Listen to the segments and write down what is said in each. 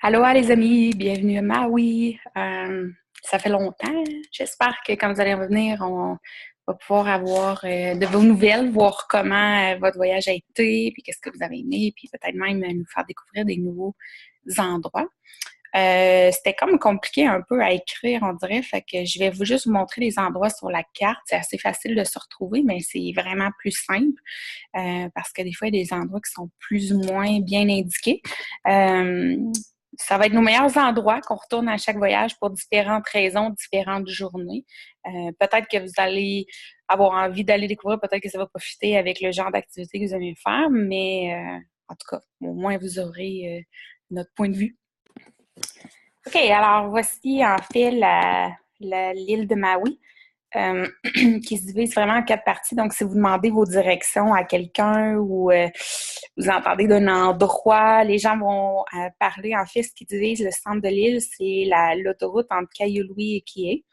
Allô les amis, bienvenue à Maui. Ça fait longtemps. J'espère que quand vous allez revenir, on va pouvoir avoir de vos nouvelles, voir comment votre voyage a été, puis qu'est-ce que vous avez aimé, puis peut-être même nous faire découvrir des nouveaux endroits. C'était comme compliqué un peu à écrire, on dirait, fait que je vais juste vous montrer les endroits sur la carte. C'est assez facile de se retrouver, mais c'est vraiment plus simple parce que des fois, il y a des endroits qui sont plus ou moins bien indiqués. Euh, Ça va être nos meilleurs endroits qu'on retourne à chaque voyage pour différentes raisons, différentes journées. Peut-être que vous allez avoir envie d'aller découvrir, peut-être que ça va profiter avec le genre d'activité que vous allez faire, mais en tout cas, au moins vous aurez notre point de vue. OK, alors voici en fait l'île de Maui qui se divise vraiment en quatre parties. Donc, si vous demandez vos directions à quelqu'un ou vous entendez d'un endroit, les gens vont parler. En fait, ce qui divise le centre de l'île, c'est l'autoroute entre Kailului et Kihei,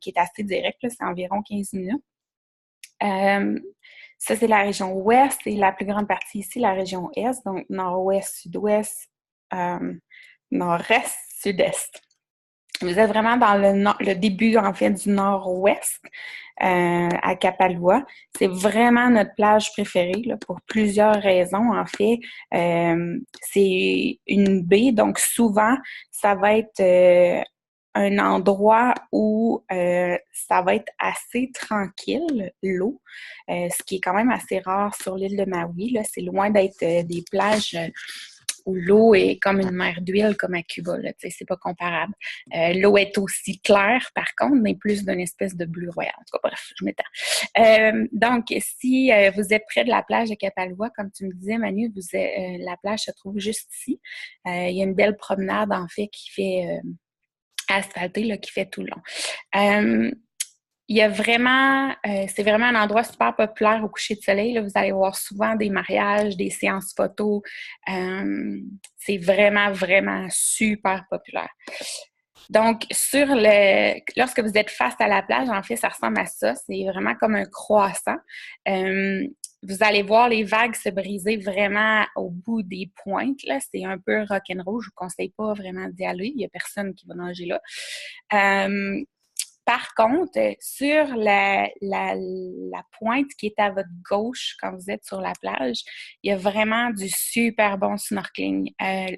qui est assez directe, c'est environ 15 minutes. Euh, Ça, c'est la région ouest et la plus grande partie ici, la région est, donc nord-ouest, sud-ouest, euh, nord-est, sud-est. Vous êtes vraiment dans le début, en fait, du nord-ouest, à Kapalua. C'est vraiment notre plage préférée, là, pour plusieurs raisons, en fait. C'est une baie, donc souvent, ça va être un endroit où ça va être assez tranquille, l'eau, ce qui est quand même assez rare sur l'île de Maui, là. C'est loin d'être des plages où l'eau est comme une mer d'huile, comme à Cuba, là, c'est pas comparable. L'eau est aussi claire, par contre, mais plus d'une espèce de bleu royal. En tout cas, bref, je m'étends. Donc, si vous êtes près de la plage de Kapalua, comme tu me disais, Manu, la plage se trouve juste ici. Il y a une belle promenade, en fait, qui fait asphaltée, là, qui fait tout le long. Euh, il y a vraiment, c'est vraiment un endroit super populaire au coucher de soleil. Là, vous allez voir souvent des mariages, des séances photos. C'est vraiment, vraiment super populaire. Donc, lorsque vous êtes face à la plage, en fait, ça ressemble à ça. C'est vraiment comme un croissant. Euh, Vous allez voir les vagues se briser vraiment au bout des pointes. Là. C'est un peu rock'n'roll. Je ne vous conseille pas vraiment d'y aller. Il n'y a personne qui va nager là. Euh, Par contre, sur la pointe qui est à votre gauche quand vous êtes sur la plage, il y a vraiment du super bon snorkeling.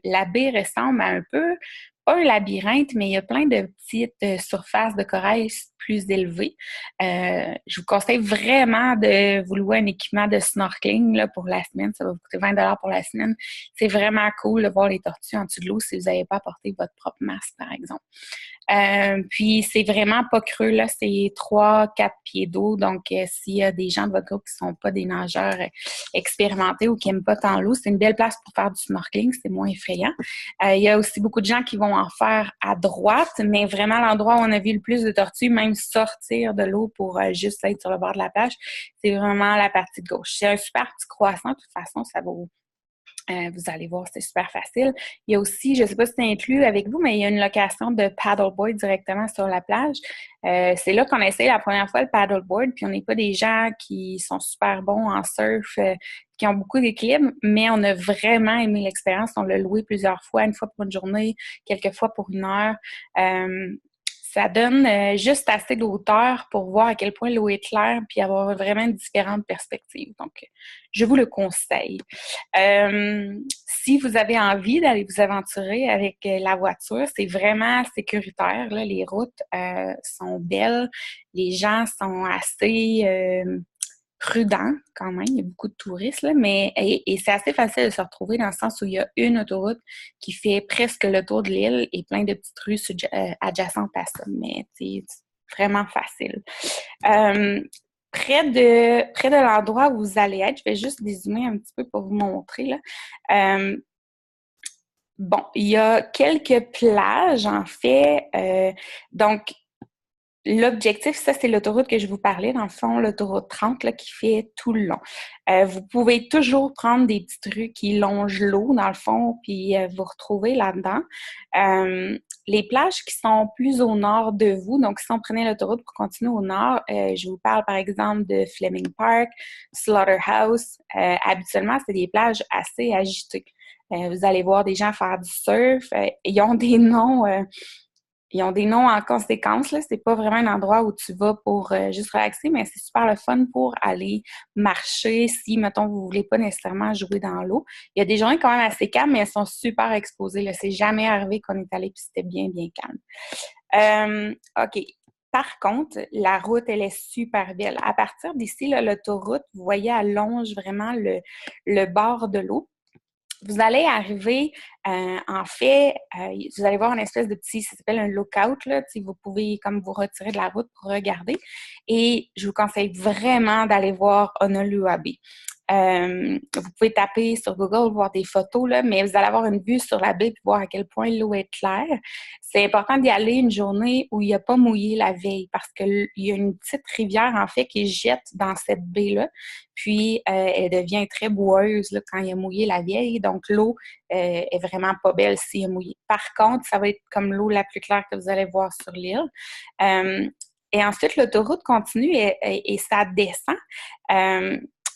La baie ressemble à un peu, pas un labyrinthe, mais il y a plein de petites surfaces de corail plus élevées. Je vous conseille vraiment de vous louer un équipement de snorkeling là, pour la semaine. Ça va vous coûter 20 $ pour la semaine. C'est vraiment cool de voir les tortues en dessous de l'eau si vous n'avez pas apporté votre propre masque, par exemple. Puis c'est vraiment pas creux, là, c'est 3, 4 pieds d'eau. Donc, s'il y a des gens de votre groupe qui sont pas des nageurs expérimentés ou qui aiment pas tant l'eau, c'est une belle place pour faire du snorkeling, c'est moins effrayant. Il y a aussi beaucoup de gens qui vont en faire à droite, mais vraiment l'endroit où on a vu le plus de tortues, même sortir de l'eau pour juste être sur le bord de la plage, c'est vraiment la partie de gauche. C'est un super petit croissant, de toute façon, ça vaut vous allez voir, c'est super facile. Il y a aussi, je ne sais pas si c'est inclus avec vous, mais il y a une location de paddleboard directement sur la plage. C'est là qu'on a essayé la première fois le paddleboard, puis on n'est pas des gens qui sont super bons en surf, qui ont beaucoup d'équilibre, mais on a vraiment aimé l'expérience. On l'a loué plusieurs fois, une fois pour une journée, quelques fois pour une heure. Euh, Ça donne juste assez de hauteur pour voir à quel point l'eau est claire puis avoir vraiment différentes perspectives. Donc, je vous le conseille. Si vous avez envie d'aller vous aventurer avec la voiture, c'est vraiment sécuritaire. Là. Les routes sont belles. Les gens sont assez prudents quand même. Il y a beaucoup de touristes, là, et c'est assez facile de se retrouver dans le sens où il y a une autoroute qui fait presque le tour de l'île et plein de petites rues adjacentes à ça. Mais c'est vraiment facile. Euh, près de l'endroit où vous allez être, je vais juste dézoomer un petit peu pour vous montrer, là. Euh, bon, il y a quelques plages, en fait. Donc, l'objectif, ça, c'est l'autoroute que je vous parlais, dans le fond, l'autoroute 30 là, qui fait tout le long. Vous pouvez toujours prendre des petites rues qui longent l'eau, dans le fond, puis vous retrouver là-dedans. Les plages qui sont plus au nord de vous, donc si on prenait l'autoroute pour continuer au nord, je vous parle par exemple de Fleming Park, Slaughterhouse. Habituellement, c'est des plages assez agitées. Vous allez voir des gens faire du surf. Ils ont des noms... ils ont des noms en conséquence, là. C'est pas vraiment un endroit où tu vas pour juste relaxer, mais c'est super le fun pour aller marcher si, mettons, vous voulez pas nécessairement jouer dans l'eau. Il y a des journées quand même assez calmes, mais elles sont super exposées, là. C'est jamais arrivé qu'on est allé puis c'était bien, bien calme. OK. Par contre, la route, elle est super belle. À partir d'ici, là, l'autoroute, vous voyez, elle longe vraiment le bord de l'eau. Vous allez arriver, en fait, vous allez voir une espèce de petit, ça s'appelle un lookout, là, vous pouvez comme vous retirer de la route pour regarder. Et je vous conseille vraiment d'aller voir Honolua Bay. Vous pouvez taper sur Google, voir des photos, là, mais vous allez avoir une vue sur la baie et voir à quel point l'eau est claire. C'est important d'y aller une journée où il n'y a pas mouillé la veille parce qu'il y a une petite rivière, en fait, qui jette dans cette baie-là. Puis, elle devient très boueuse là, quand il y a mouillé la veille. Donc, l'eau est vraiment pas belle s'il y a mouillé. Par contre, ça va être comme l'eau la plus claire que vous allez voir sur l'île. Et ensuite, l'autoroute continue et ça descend.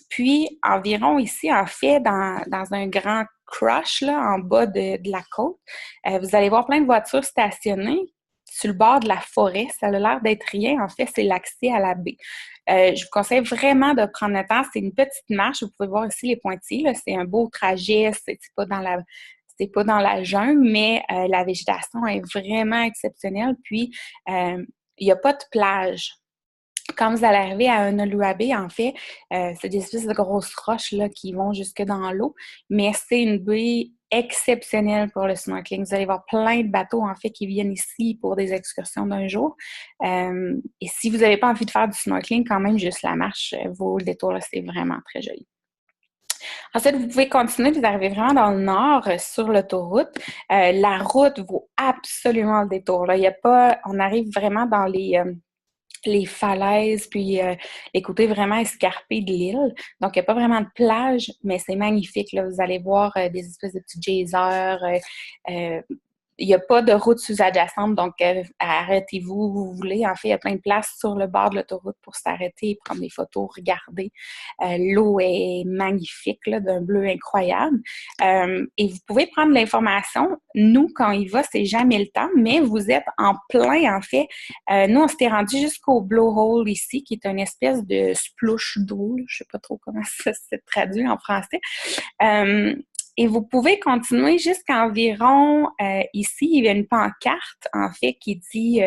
Puis, environ ici, en fait, dans un grand crush, là, en bas de la côte, vous allez voir plein de voitures stationnées sur le bord de la forêt. Ça a l'air d'être rien. En fait, c'est l'accès à la baie. Je vous conseille vraiment de prendre le temps. C'est une petite marche. Vous pouvez voir ici les pointillés, là. C'est un beau trajet. C'est pas dans la jungle, mais la végétation est vraiment exceptionnelle. Puis, il n'y a pas de plage. Quand vous allez arriver à Honolua Bay, en fait, c'est des espèces de grosses roches là, qui vont jusque dans l'eau, mais c'est une baie exceptionnelle pour le snorkeling. Vous allez voir plein de bateaux, en fait, qui viennent ici pour des excursions d'un jour. Et si vous n'avez pas envie de faire du snorkeling, quand même, juste la marche vaut le détour, là, c'est vraiment très joli. Ensuite, vous pouvez continuer, vous arrivez vraiment dans le nord sur l'autoroute. La route vaut absolument le détour. Là. Il y a pas, on arrive vraiment dans les falaises, puis les côtés vraiment escarpés de l'île. Donc, il n'y a pas vraiment de plage, mais c'est magnifique. Là. Vous allez voir des espèces de petits geysers. Il n'y a pas de route sous-adjacente, donc arrêtez-vous où vous voulez. En fait, il y a plein de places sur le bord de l'autoroute pour s'arrêter, prendre des photos, regarder. L'eau est magnifique, là, d'un bleu incroyable. Et vous pouvez prendre l'information. Nous, quand il va, c'est jamais le temps, mais vous êtes en plein, en fait. Nous, on s'était rendu jusqu'au Blowhole ici, qui est une espèce de splouche d'eau. Je ne sais pas trop comment ça se traduit en français. Et vous pouvez continuer jusqu'à environ, ici, il y a une pancarte, en fait, qui dit,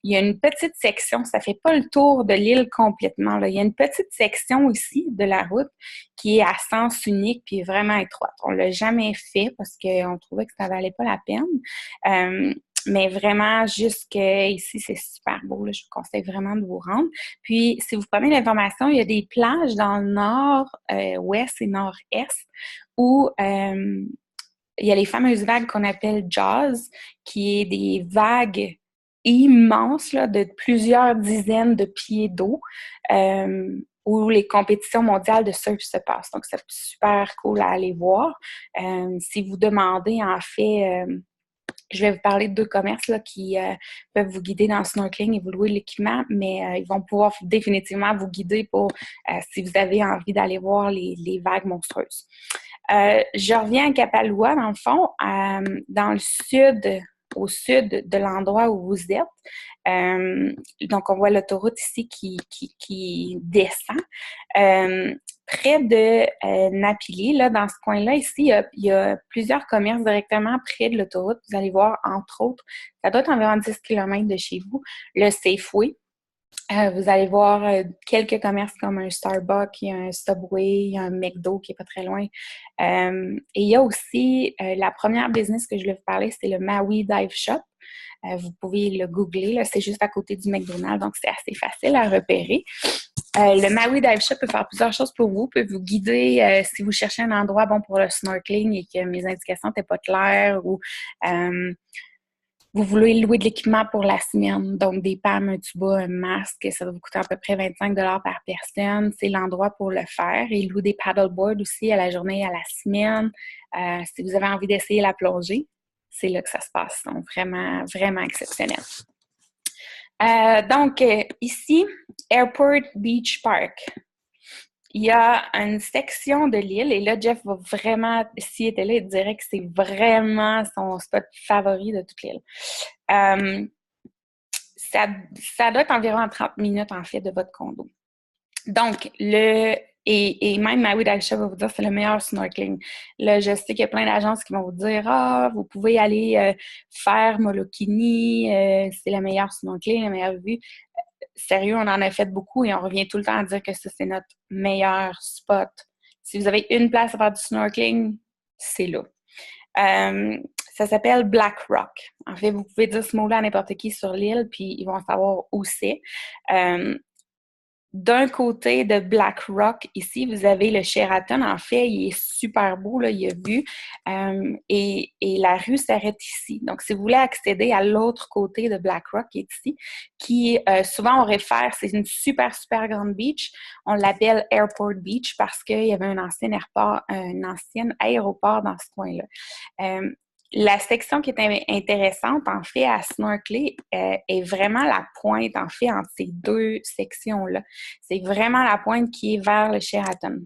il y a une petite section, ça fait pas le tour de l'île complètement, là. Il y a une petite section ici de la route qui est à sens unique puis vraiment étroite. On l'a jamais fait parce qu'on trouvait que ça valait pas la peine. Mais vraiment, jusqu'ici, c'est super beau. Là. Je vous conseille vraiment de vous rendre. Puis, si vous prenez l'information, il y a des plages dans le nord, ouest et nord-est où il y a les fameuses vagues qu'on appelle Jaws, qui est des vagues immenses là, de plusieurs dizaines de pieds d'eau. Où les compétitions mondiales de surf se passent. Donc, c'est super cool à aller voir. Si vous demandez, en fait, je vais vous parler de 2 commerces là, qui peuvent vous guider dans le snorkeling et vous louer l'équipement, mais ils vont pouvoir définitivement vous guider pour si vous avez envie d'aller voir les vagues monstrueuses. Je reviens à Kapalua, dans le fond, dans le sud, au sud de l'endroit où vous êtes. Donc, on voit l'autoroute ici qui descend. Près de Napili, là, dans ce coin-là, ici, il y a plusieurs commerces directement près de l'autoroute. Vous allez voir, entre autres, ça doit être environ 10 km de chez vous, le Safeway. Vous allez voir quelques commerces comme un Starbucks, il y a un Subway, il y a un McDo qui est pas très loin. Et il y a aussi la première business que je voulais vous parler, c'est le Maui Dive Shop. Vous pouvez le googler, là, c'est juste à côté du McDonald's, donc c'est assez facile à repérer. Le Maui Dive Shop peut faire plusieurs choses pour vous, peut vous guider si vous cherchez un endroit bon pour le snorkeling et que mes indications n'étaient pas claires ou vous voulez louer de l'équipement pour la semaine, donc des palmes, un tuba, un masque, ça va vous coûter à peu près 25 $ par personne. C'est l'endroit pour le faire. Ils louent des paddleboards aussi à la journée et à la semaine. Si vous avez envie d'essayer la plongée, c'est là que ça se passe. Donc, vraiment, vraiment exceptionnel. Donc, ici, Airport Beach Park. Il y a une section de l'île, et là, Jeff va vraiment, s'il était là, il dirait que c'est vraiment son spot favori de toute l'île. Euh, ça, ça doit être environ à 30 minutes, en fait, de votre condo. Donc, et même Maui Daisha va vous dire que c'est le meilleur snorkeling. Là, je sais qu'il y a plein d'agences qui vont vous dire ah, vous pouvez aller faire Molokini, c'est le meilleur snorkeling, la meilleure vue. Sérieux, on en a fait beaucoup et on revient tout le temps à dire que ça, c'est notre meilleur spot. Si vous avez une place à faire du snorkeling, c'est là. Euh, Ça s'appelle Black Rock. En fait, vous pouvez dire ce mot-là à n'importe qui sur l'île, puis ils vont savoir où c'est. D'un côté de Black Rock, ici, vous avez le Sheraton. En fait, il est super beau, là, il y a vu. Et la rue s'arrête ici. Donc, si vous voulez accéder à l'autre côté de Black Rock, qui est ici, qui souvent on réfère, c'est une super, super grande beach. On l'appelle Airport Beach parce qu'il y avait un ancien aéroport dans ce coin-là. La section qui est intéressante, en fait, à snorkeler, est vraiment la pointe, en fait, entre ces deux sections-là. C'est vraiment la pointe qui est vers le Sheraton.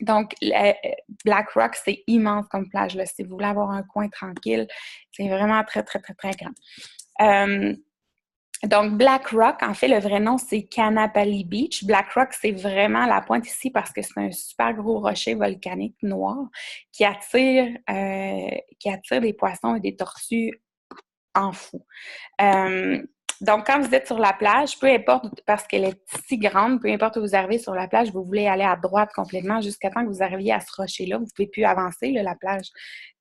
Donc, Black Rock, c'est immense comme plage, là. Si vous voulez avoir un coin tranquille, c'est vraiment très, très, très, très grand. Donc, Black Rock, en fait, le vrai nom, c'est Kanapali Beach. Black Rock, c'est vraiment la pointe ici parce que c'est un super gros rocher volcanique noir qui attire des poissons et des tortues en fou. Donc, quand vous êtes sur la plage, peu importe, parce qu'elle est si grande, peu importe où vous arrivez sur la plage, vous voulez aller à droite complètement jusqu'à temps que vous arriviez à ce rocher-là. Vous ne pouvez plus avancer, là, la plage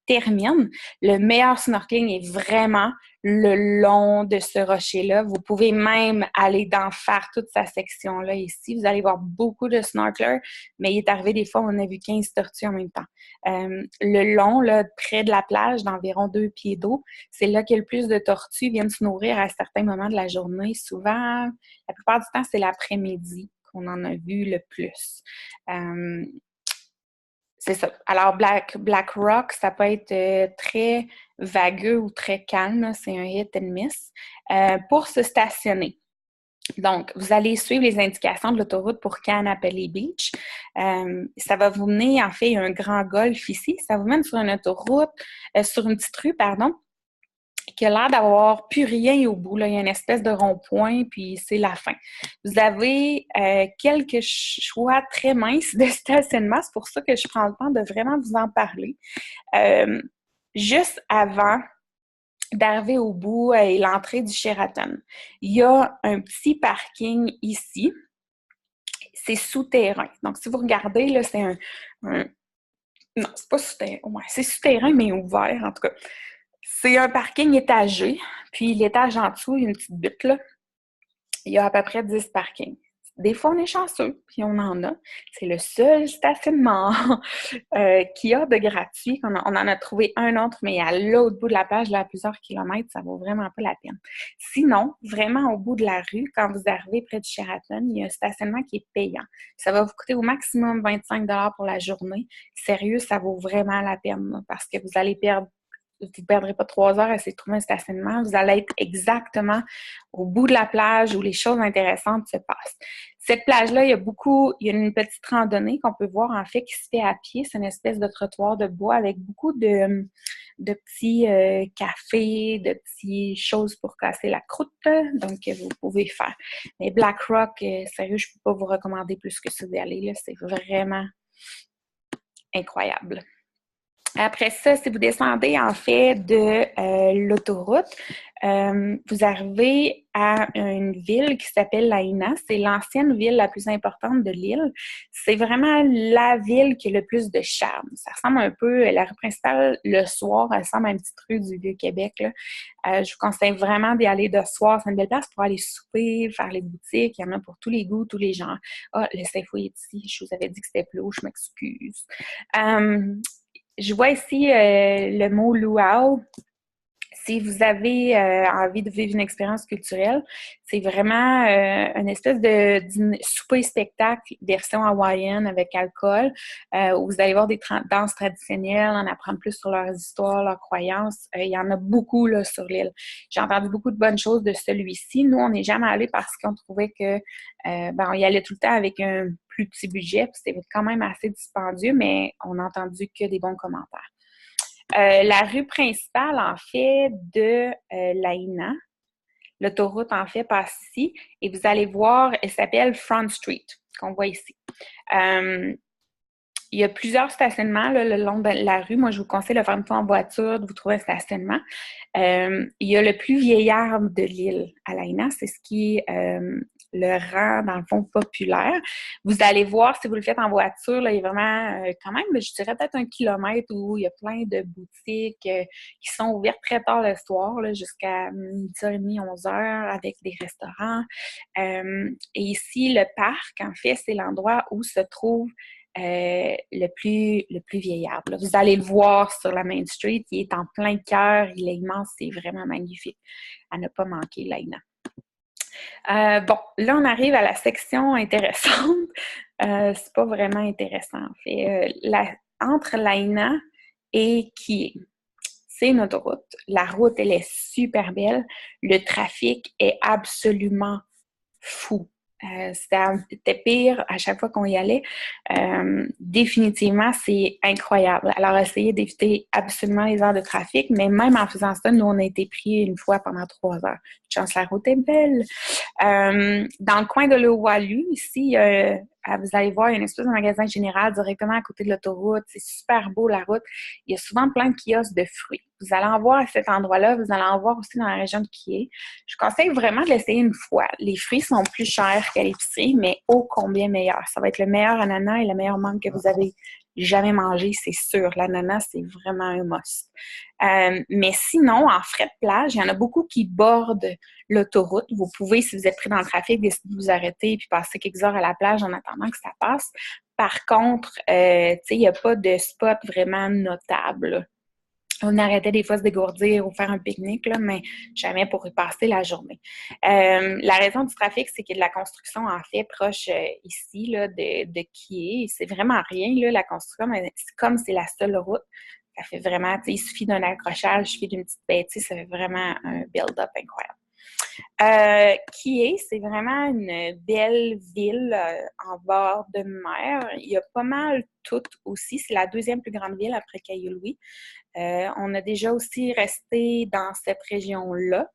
termine. Le meilleur snorkeling est vraiment le long de ce rocher-là. Vous pouvez même aller dans faire toute sa section-là ici. Vous allez voir beaucoup de snorkelers, mais il est arrivé des fois, on a vu 15 tortues en même temps. Le long, là, près de la plage, d'environ 2 pieds d'eau, c'est là que le plus de tortues viennent se nourrir à certains moments de la journée. Souvent, la plupart du temps, c'est l'après-midi qu'on en a vu le plus. C'est ça. Alors, Black Rock, ça peut être très vagueux ou très calme. C'est un hit and miss. Pour se stationner. Donc, vous allez suivre les indications de l'autoroute pour Kanapali Beach. Ça va vous mener, en fait, un grand golf ici. Ça vous mène sur une autoroute, sur une petite rue, pardon, qui a l'air d'avoir plus rien au bout. Là. Il y a une espèce de rond-point, puis c'est la fin. Vous avez quelques choix très minces de stationnement. C'est pour ça que je prends le temps de vraiment vous en parler. Juste avant d'arriver au bout et l'entrée du Sheraton, il y a un petit parking ici. C'est souterrain. Donc, si vous regardez, là, c'est non, c'est pas souterrain. Ouais, c'est souterrain, mais ouvert, en tout cas. C'est un parking étagé, puis l'étage en dessous, il y a une petite butte, là. Il y a à peu près 10 parkings. Des fois, on est chanceux, puis on en a. C'est le seul stationnement qu'il y a de gratuit. On en a trouvé un autre, mais à l'autre bout de la plage, là, à plusieurs kilomètres, ça vaut vraiment pas la peine. Sinon, vraiment au bout de la rue, quand vous arrivez près du Sheraton, il y a un stationnement qui est payant. Ça va vous coûter au maximum 25 pour la journée. Sérieux, ça vaut vraiment la peine là, parce que vous allez perdre vous ne perdrez pas 3 heures à essayer de trouver un stationnement. Vous allez être exactement au bout de la plage où les choses intéressantes se passent. Cette plage-là, il y a une petite randonnée qu'on peut voir en fait qui se fait à pied. C'est une espèce de trottoir de bois avec beaucoup de petits cafés, de petites choses pour casser la croûte. Donc, vous pouvez faire. Mais Black Rock, sérieux, je ne peux pas vous recommander plus que ça d'y aller. Là. C'est vraiment incroyable. Après ça, si vous descendez en fait de l'autoroute, vous arrivez à une ville qui s'appelle Lahaina. C'est l'ancienne ville la plus importante de l'île. C'est vraiment la ville qui a le plus de charme. Ça ressemble un peu, la rue principale, le soir, elle ressemble à une petite rue du Vieux-Québec. Là. Je vous conseille vraiment d'y aller de soir. C'est une belle place pour aller souper, faire les boutiques. Il y en a pour tous les goûts, tous les genres. Ah, le Safeway est ici. Je vous avais dit que c'était plus haut, je m'excuse. Je vois ici le mot luau. Si vous avez envie de vivre une expérience culturelle, c'est vraiment une espèce de souper-spectacle version hawaïenne avec alcool, où vous allez voir des danses traditionnelles, en apprendre plus sur leurs histoires, leurs croyances. Il y en a beaucoup là, sur l'île. J'ai entendu beaucoup de bonnes choses de celui-ci. Nous, on n'est jamais allé parce qu'on trouvait que on y allait tout le temps avec un plus petit budget, puis c'est quand même assez dispendieux, mais on n'a entendu que des bons commentaires. La rue principale, en fait, de l'Aïna, l'autoroute, en fait, passe ici, et vous allez voir, elle s'appelle Front Street, qu'on voit ici. Il y a plusieurs stationnements là, le long de la rue. Moi, je vous conseille de faire une fois en voiture, de vous trouver un stationnement. Il y a le plus vieil arbre de l'île à l'Aïna. C'est ce qui est le rang, dans le fond, populaire. Vous allez voir, si vous le faites en voiture, là, il y a vraiment, quand même, je dirais peut-être 1 kilomètre où il y a plein de boutiques qui sont ouvertes très tard le soir, là, jusqu'à 10h30, 11h, avec des restaurants. Et ici, le parc, en fait, c'est l'endroit où se trouve le plus vieillard. Là. Vous allez le voir sur la Main Street, il est en plein cœur, il est immense, c'est vraiment magnifique. À ne pas manquer, l'Aïna. Bon, là, on arrive à la section intéressante. C'est pas vraiment intéressant, en fait. Entre l'Aïna et Kié, c'est une autoroute. La route, elle est super belle. Le trafic est absolument fou. C'était pire à chaque fois qu'on y allait. Définitivement, c'est incroyable. Alors, essayez d'éviter absolument les heures de trafic, mais même en faisant ça, nous, on a été pris une fois pendant 3 heures. Chance, la route est belle. Dans le coin de l'Owalu, ici, vous allez voir, il y a une espèce de magasin général directement à côté de l'autoroute. C'est super beau, la route. Il y a souvent plein de kiosques de fruits. Vous allez en voir à cet endroit-là. Vous allez en voir aussi dans la région de Kié. Je conseille vraiment de l'essayer une fois. Les fruits sont plus chers qu'à l'épicerie, mais ô combien meilleurs. Ça va être le meilleur ananas et la meilleure mangue que vous avez jamais mangé, c'est sûr. L'ananas, c'est vraiment un must. Mais sinon, en frais de plage, il y en a beaucoup qui bordent l'autoroute. Vous pouvez, si vous êtes pris dans le trafic, décider de vous arrêter et puis passer quelques heures à la plage en attendant que ça passe. Par contre, il n'y a pas de spot vraiment notable. On arrêtait des fois de se dégourdir ou faire un pique-nique, là, mais jamais pour y passer la journée. La raison du trafic, c'est qu'il y a de la construction, en fait, proche ici là, de Kié. C'est vraiment rien, là, la construction, mais comme c'est la seule route, ça fait vraiment, il suffit d'un accrochage, il suffit d'une petite bêtise, ça fait vraiment un build-up incroyable. Kié, c'est vraiment une belle ville en bord de mer. Il y a pas mal tout aussi. C'est la deuxième plus grande ville après Kaiului. On a déjà aussi resté dans cette région-là.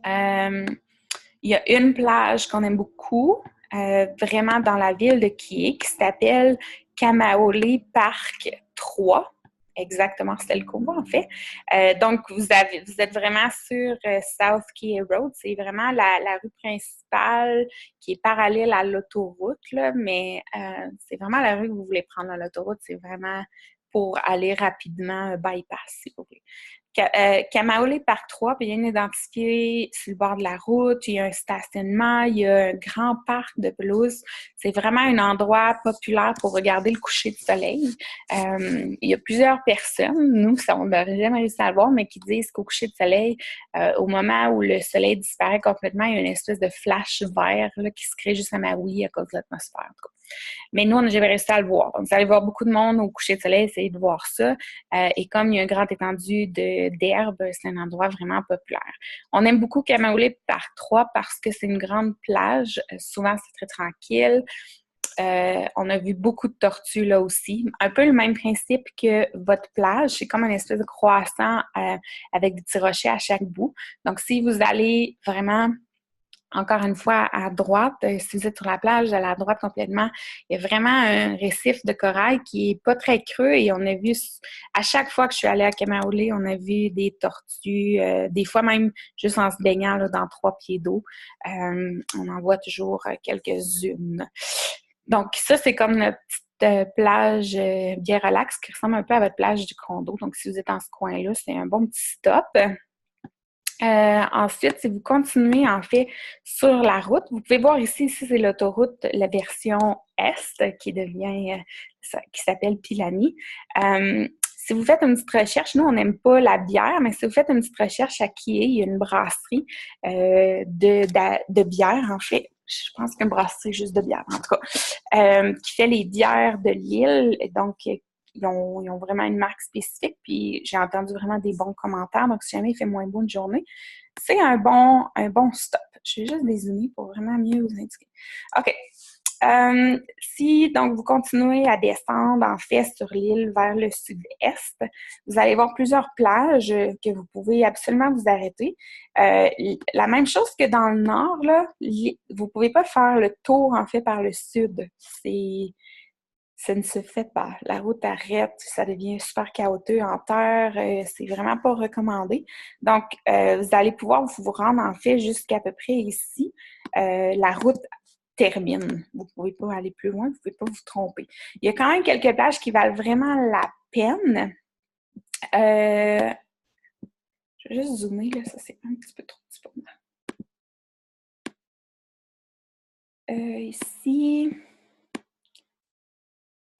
Il y a une plage qu'on aime beaucoup, vraiment dans la ville de Kié, qui s'appelle Kamaole Park 3. Exactement, c'était le combo, en fait. Donc, vous êtes vraiment sur South Kié Road. C'est vraiment la rue principale qui est parallèle à l'autoroute, là, mais c'est vraiment la rue que vous voulez prendre à l'autoroute. C'est vraiment pour aller rapidement bypass, si vous voulez. Kamaole Parc 3, bien identifié sur le bord de la route. Il y a un stationnement, il y a un grand parc de pelouse. C'est vraiment un endroit populaire pour regarder le coucher de soleil. Il y a plusieurs personnes, nous, on n'a jamais réussi à le voir, mais qui disent qu'au coucher de soleil, au moment où le soleil disparaît complètement, il y a une espèce de flash vert là, qui se crée juste à Maui à cause de l'atmosphère. En tout cas. Mais nous, on n'a jamais réussi à le voir. Donc, vous allez voir beaucoup de monde au coucher de soleil, essayer de voir ça. Et comme il y a un grand étendue d'herbe, c'est un endroit vraiment populaire. On aime beaucoup Kamaole Parc 3 parce que c'est une grande plage. Souvent, c'est très tranquille. On a vu beaucoup de tortues là aussi. Un peu le même principe que votre plage. C'est comme une espèce de croissant avec des petits rochers à chaque bout. Donc, si vous allez vraiment... Encore une fois, à droite, si vous êtes sur la plage, à la droite complètement, il y a vraiment un récif de corail qui est pas très creux et on a vu, à chaque fois que je suis allée à Kamaole, on a vu des tortues, des fois même juste en se baignant là, dans 3 pieds d'eau. On en voit toujours quelques-unes. Donc ça, c'est comme notre petite plage bien relax qui ressemble un peu à votre plage du condo. Donc si vous êtes dans ce coin-là, c'est un bon petit stop. Ensuite, si vous continuez en fait sur la route, vous pouvez voir ici c'est l'autoroute, la version Est qui s'appelle Pilani. Si vous faites une petite recherche, nous on n'aime pas la bière, mais si vous faites une petite recherche à Kié, il y a une brasserie de bière en fait. Je pense qu'une brasserie juste de bière en tout cas, qui fait les bières de l'île. Donc ils ont vraiment une marque spécifique, puis j'ai entendu vraiment des bons commentaires. Donc, si jamais il fait moins beau une journée, c'est un bon stop. Je vais juste désigner pour vraiment mieux vous indiquer. OK. Si donc vous continuez à descendre en fait sur l'île vers le sud-est, vous allez voir plusieurs plages que vous pouvez absolument vous arrêter. La même chose que dans le nord, là, vous pouvez pas faire le tour en fait par le sud. Ça ne se fait pas. La route arrête, ça devient super chaotique en terre, c'est vraiment pas recommandé. Donc, vous allez pouvoir vous rendre en fait jusqu'à peu près ici. La route termine. Vous pouvez pas aller plus loin, vous pouvez pas vous tromper. Il y a quand même quelques plages qui valent vraiment la peine. Je vais juste zoomer, là, ça c'est un petit peu trop petit pour moi. Ici...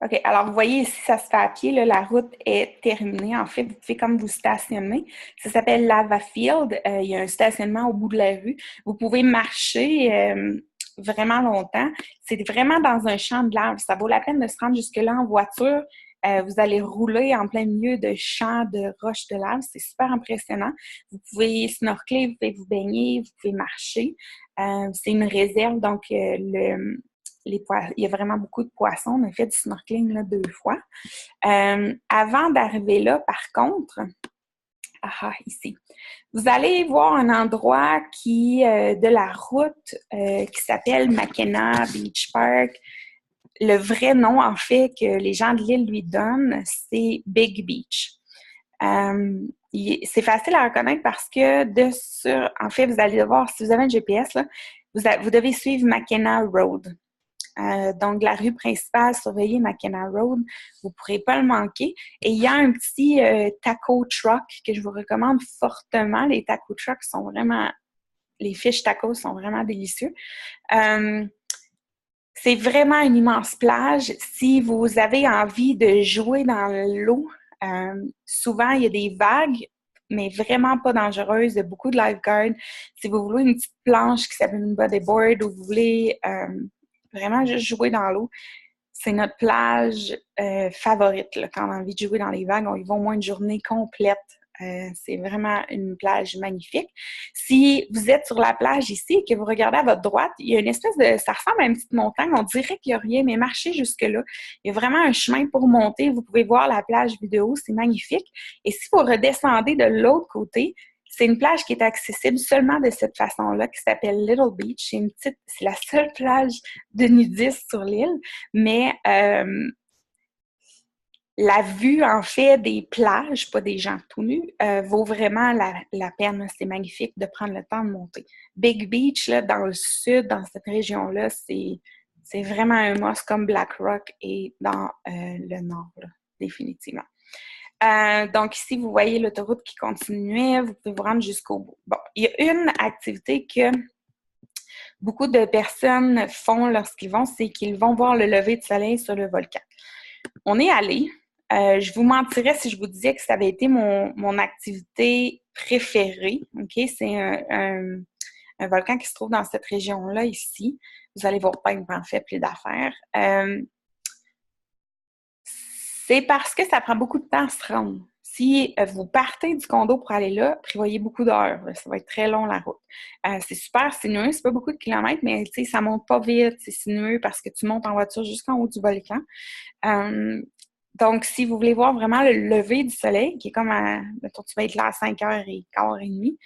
OK, alors vous voyez ici, ça se fait à pied, là, la route est terminée. En fait, vous pouvez comme vous stationner. Ça s'appelle Lava Field. Il y a un stationnement au bout de la rue. Vous pouvez marcher vraiment longtemps. C'est vraiment dans un champ de lave. Ça vaut la peine de se rendre jusque-là en voiture. Vous allez rouler en plein milieu de champs de roches de lave. C'est super impressionnant. Vous pouvez snorkeler, vous pouvez vous baigner, vous pouvez marcher. C'est une réserve, donc il y a vraiment beaucoup de poissons. On a fait du snorkeling là, 2 fois. Avant d'arriver là, par contre, ici, vous allez voir un endroit de la route qui s'appelle Mackinac Beach Park. Le vrai nom, en fait, que les gens de l'île lui donnent, c'est Big Beach. C'est facile à reconnaître parce que en fait, vous allez voir, si vous avez un GPS, là, vous devez suivre Mackinac Road. Donc, la rue principale, surveillez Mackinac Road, vous ne pourrez pas le manquer. Et il y a un petit taco truck que je vous recommande fortement. Les taco trucks sont vraiment... Les fish tacos sont vraiment délicieux. C'est vraiment une immense plage. Si vous avez envie de jouer dans l'eau, souvent, il y a des vagues, mais vraiment pas dangereuses. Il y a beaucoup de lifeguards. Si vous voulez une petite planche qui s'appelle une bodyboard ou vous voulez vraiment juste jouer dans l'eau, c'est notre plage favorite. Là. Quand on a envie de jouer dans les vagues, on y va au moins une journée complète. C'est vraiment une plage magnifique. Si vous êtes sur la plage ici et que vous regardez à votre droite, il y a une espèce de... Ça ressemble à une petite montagne. On dirait qu'il n'y a rien, mais marchez jusque-là. Il y a vraiment un chemin pour monter. Vous pouvez voir la plage vidéo. C'est magnifique. Et si vous redescendez de l'autre côté, c'est une plage qui est accessible seulement de cette façon-là, qui s'appelle Little Beach. C'est la seule plage de nudistes sur l'île, mais la vue, en fait, des plages, pas des gens tout nus, vaut vraiment la peine. C'est magnifique de prendre le temps de monter. Big Beach, là, dans le sud, dans cette région-là, c'est vraiment un must comme Black Rock et dans le nord, là, définitivement. Donc ici, vous voyez l'autoroute qui continuait. Vous pouvez vous rendre jusqu'au bout. Bon, il y a une activité que beaucoup de personnes font lorsqu'ils vont, c'est qu'ils vont voir le lever de soleil sur le volcan. On est allé. Je vous mentirais si je vous disais que ça avait été mon activité préférée. OK? C'est un volcan qui se trouve dans cette région-là, ici. Vous allez voir pas en fait plus d'affaires. C'est parce que ça prend beaucoup de temps à se rendre. Si vous partez du condo pour aller là, prévoyez beaucoup d'heures. Ça va être très long, la route. C'est super sinueux, c'est pas beaucoup de kilomètres, mais ça monte pas vite, c'est sinueux parce que tu montes en voiture jusqu'en haut du volcan. Donc, si vous voulez voir vraiment le lever du soleil, qui est comme mettons, tu vas être là à 5h15,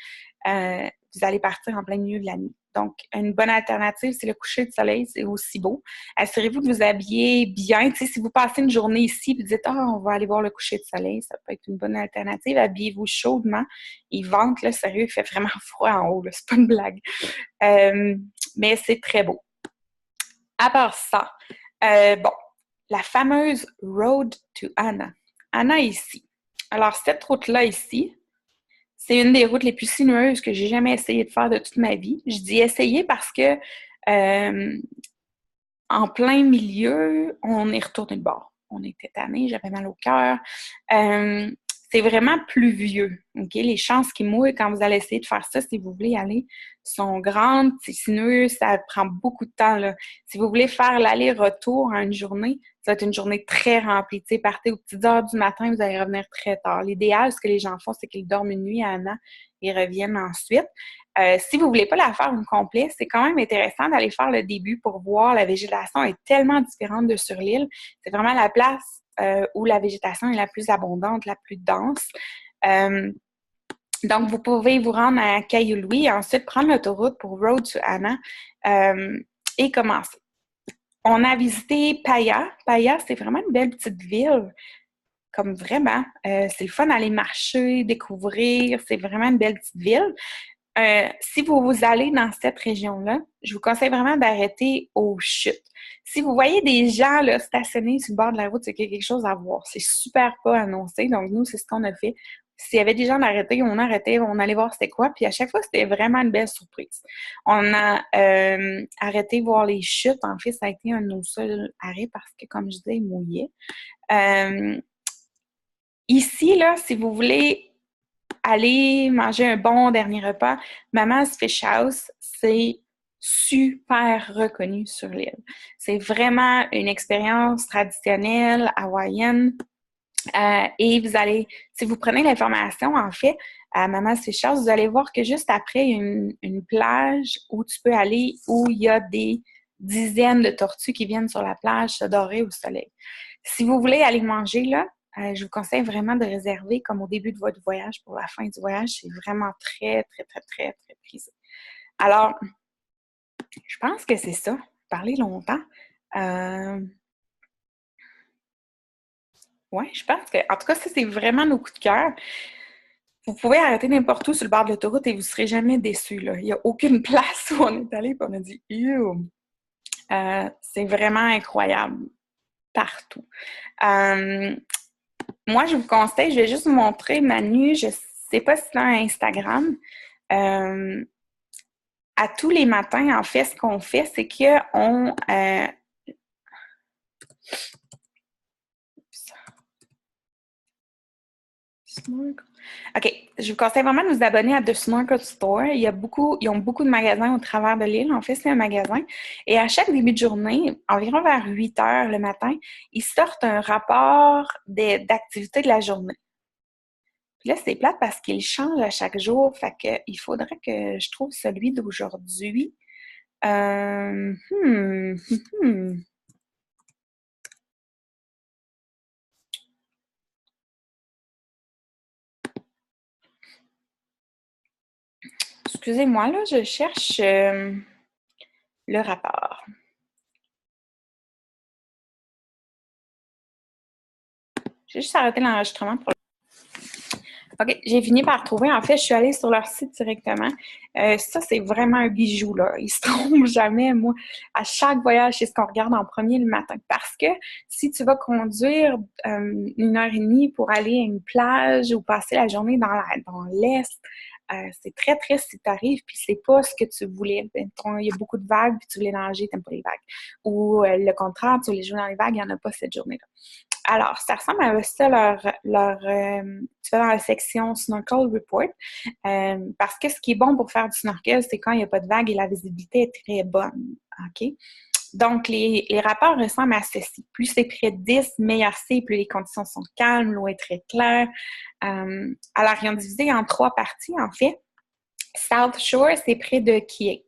vous allez partir en plein milieu de la nuit. Donc, une bonne alternative, c'est le coucher de soleil, c'est aussi beau. Assurez-vous de vous habiller bien. Tu sais, si vous passez une journée ici et vous dites « Ah, on va aller voir le coucher de soleil », ça peut être une bonne alternative. Habillez-vous chaudement. Il vente, là, sérieux, il fait vraiment froid en haut, là, c'est pas une blague. Mais c'est très beau. À part ça, la fameuse Road to Anna. Anna ici. Alors, cette route-là ici, c'est une des routes les plus sinueuses que j'ai jamais essayé de faire de toute ma vie. Je dis essayer parce que en plein milieu, on est retourné de bord. On était tannés, j'avais mal au cœur. C'est vraiment pluvieux. Okay? Les chances qu'il mouille quand vous allez essayer de faire ça, si vous voulez y aller, sont grandes, c'est sinueux, ça prend beaucoup de temps. Là. Si vous voulez faire l'aller-retour en une journée, Ça va être une journée très remplie. Tu sais, partez aux petites heures du matin, vous allez revenir très tard. L'idéal, ce que les gens font, c'est qu'ils dorment une nuit à Anna et reviennent ensuite. Si vous voulez pas la faire au complet, c'est quand même intéressant d'aller faire le début pour voir. La végétation est tellement différente de sur l'île. C'est vraiment la place où la végétation est la plus abondante, la plus dense. Donc, vous pouvez vous rendre à Cailloux-Louis et ensuite prendre l'autoroute pour Road to Anna et commencer. On a visité Paia. Paia, c'est vraiment une belle petite ville. Comme vraiment. C'est le fun d'aller marcher, découvrir. C'est vraiment une belle petite ville. Si vous allez dans cette région-là, je vous conseille vraiment d'arrêter aux chutes. Si vous voyez des gens là, stationnés sur le bord de la route, c'est qu'il y a quelque chose à voir. C'est super pas annoncé. Donc, nous, c'est ce qu'on a fait. S'il y avait des gens d'arrêter, on arrêtait, on allait voir c'était quoi. Puis à chaque fois, c'était vraiment une belle surprise. On a arrêté voir les chutes. En fait, ça a été un de nos seuls arrêts parce que, comme je disais, il mouillait. Ici, là, si vous voulez aller manger un bon dernier repas, Mama's Fish House, c'est super reconnu sur l'île. C'est vraiment une expérience traditionnelle hawaïenne. Et vous allez, si vous prenez l'information, en fait, à Mama's Fish House, vous allez voir que juste après, il y a une plage où tu peux aller, où il y a des dizaines de tortues qui viennent sur la plage se dorer au soleil. Si vous voulez aller manger là, je vous conseille vraiment de réserver comme au début de votre voyage pour la fin du voyage. C'est vraiment très, très, très, très, très prisé. Alors, je pense que c'est ça. Parler longtemps. Oui, je pense que, en tout cas, ça, c'est vraiment nos coups de cœur. Vous pouvez arrêter n'importe où sur le bord de l'autoroute et vous ne serez jamais déçus. Là. Il n'y a aucune place où on est allé et on a dit « Ew! » C'est vraiment incroyable partout. Moi, je vous conseille, je vais juste vous montrer Manu, je ne sais pas si c'est un Instagram. À tous les matins, en fait, ce qu'on fait, c'est qu'on OK. Je vous conseille vraiment de vous abonner à The Snorkel Store. Ils ont beaucoup de magasins au travers de l'île. En fait, c'est un magasin. Et à chaque début de journée, environ vers 8 heures le matin, ils sortent un rapport d'activité de la journée. Puis là, c'est plate parce qu'ils changent à chaque jour. Fait que il faudrait que je trouve celui d'aujourd'hui. Euh, hmm, hmm, hmm. Excusez-moi, là, je cherche le rapport. J'ai juste arrêté l'enregistrement pour... OK, j'ai fini par trouver. En fait, je suis allée sur leur site directement. Ça, c'est vraiment un bijou, là. Ils se trompent jamais, moi. À chaque voyage, c'est ce qu'on regarde en premier le matin. Parce que si tu vas conduire 1 heure et demie pour aller à une plage ou passer la journée dans l'Est, c'est très triste si tu arrives puis c'est pas ce que tu voulais. Il y a beaucoup de vagues puis tu voulais nager, t'aimes pas les vagues. Ou le contraire, tu voulais jouer dans les vagues, il n'y en a pas cette journée-là. Alors, ça ressemble à ça, tu vas dans la section Snorkel Report, parce que ce qui est bon pour faire du snorkel, c'est quand il n'y a pas de vagues et la visibilité est très bonne. OK? Donc, les rapports ressemblent à ceci. Plus c'est près de 10, meilleur c'est, plus les conditions sont calmes, l'eau est très claire. Alors, ils ont divisé en 3 parties, en fait. South Shore, c'est près de Kiev.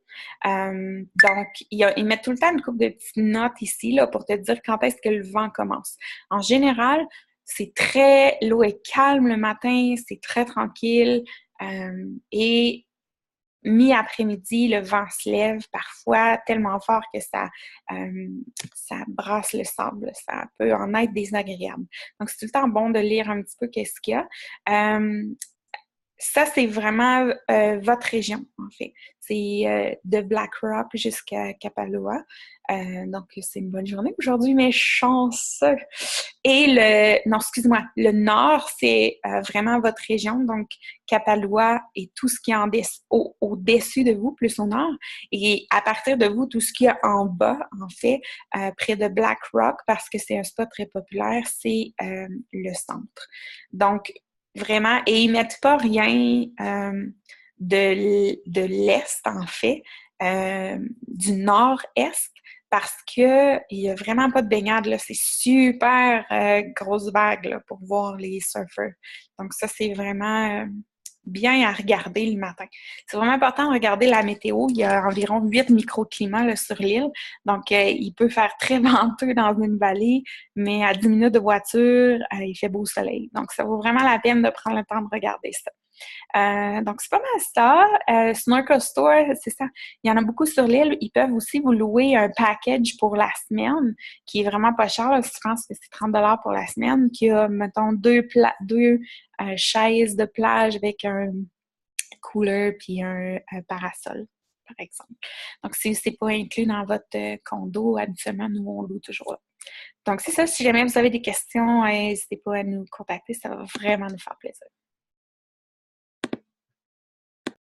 Donc, ils mettent tout le temps une couple de petites notes ici là, pour te dire quand est-ce que le vent commence. En général, l'eau est calme le matin, c'est très tranquille et mi-après-midi, le vent se lève parfois tellement fort que ça brasse le sable. Ça peut en être désagréable. Donc, c'est tout le temps bon de lire un petit peu qu'est-ce qu'il y a. Ça, c'est vraiment votre région, en fait. C'est de Black Rock jusqu'à Kapalua. Donc, c'est une bonne journée aujourd'hui, mais chanceux. Et non, excuse-moi, le nord, c'est vraiment votre région. Donc, Kapalua et tout ce qui est au-dessus de vous, plus au nord. Et à partir de vous, tout ce qu'il y a en bas, en fait, près de Black Rock, parce que c'est un spot très populaire, c'est le centre. Donc, vraiment, et ils mettent pas rien de l'Est, en fait, du Nord-Est. parce que il y a vraiment pas de baignade, là. C'est super grosse vague, là, pour voir les surfeurs. Donc ça, c'est vraiment bien à regarder le matin. C'est vraiment important de regarder la météo. Il y a environ 8 microclimats là, sur l'île. Donc, il peut faire très venteux dans une vallée, mais à 10 minutes de voiture, il fait beau soleil. Donc, ça vaut vraiment la peine de prendre le temps de regarder ça. Donc, c'est pas mal ça. Snorkel Store, c'est ça. Il y en a beaucoup sur l'île. Ils peuvent aussi vous louer un package pour la semaine, qui est vraiment pas cher. Là. Je pense que c'est 30 $ pour la semaine, qui a, mettons, deux chaises de plage avec un cooler puis un parasol, par exemple. Donc, c'est pas inclus dans votre condo, habituellement, nous, on loue toujours là. Donc, c'est ça. Si jamais vous avez des questions, n'hésitez pas à nous contacter. Ça va vraiment nous faire plaisir.